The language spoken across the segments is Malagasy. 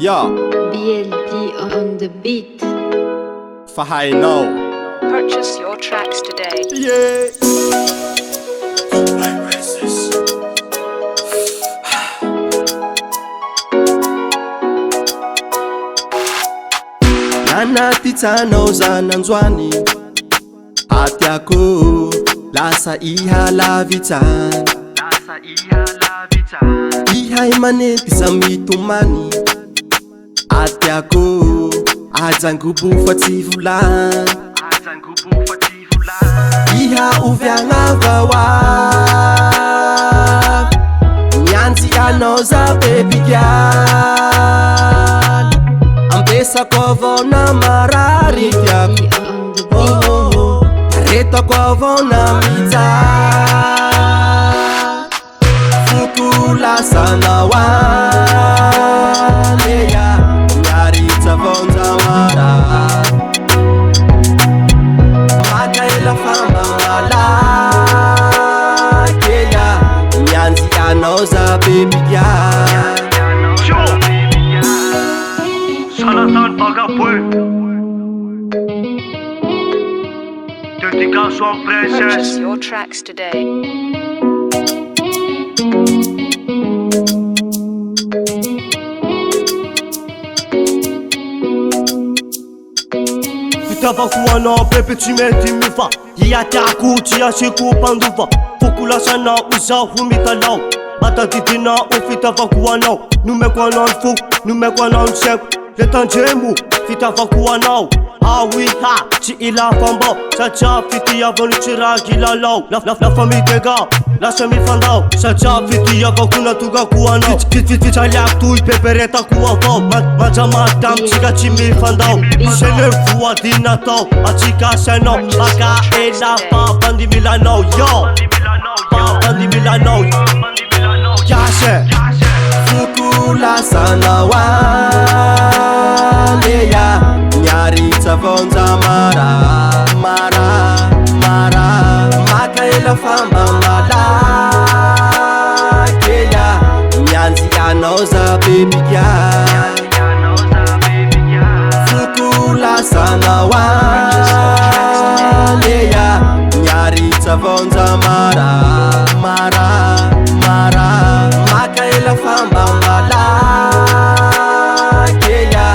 Yo, BLD on the beat. Fahaino. Purchase your tracks today. Yeah. Nanatitsanao zananjoany atyako lasa ihalavitsany ihai manety samitomany atyako ajangobo fa tsy volany iha oviagnavaoa mianjy anao za bebigaly ambesako avao na marary tiako retako avao na mijaly foko lasanao aleya miaritsa vonjamara maka ela famba malakeya mianjy anao za bebigaly Salatan Bagapue Dedication Purchase princesse your tracks today. Fitavako anao bebe tsy mety mifa iatiako tsy asiko mpanduva foko lasanao izaho mitalao atadidinao fitavako anao nomeko anao ny foko nomeko anao ny seko le tandremo fitavako anao awiha tsy ila fambao satria fitiavano tsy raha kilalao lafa mitega lasa mifandao satria fitiavako natongako anao fitsaliako toy peperetako avao manjamadam tsika tsy mifandao se le voadinatao atsika sanao maka ela papandimilanao yo papandimilanao yase foko lasanao aleya miaritsa vonjamara maka ela famba malakeya mianjy anao za bebigaly foko lasanao aleya miaritsa vonjamara maka ela famba malakeya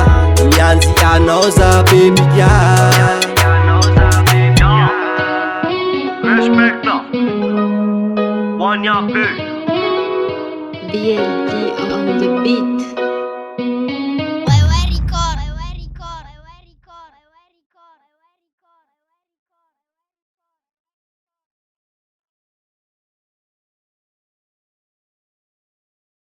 mianjy anao za bebigaly Respecta Wanya BLD on the beat.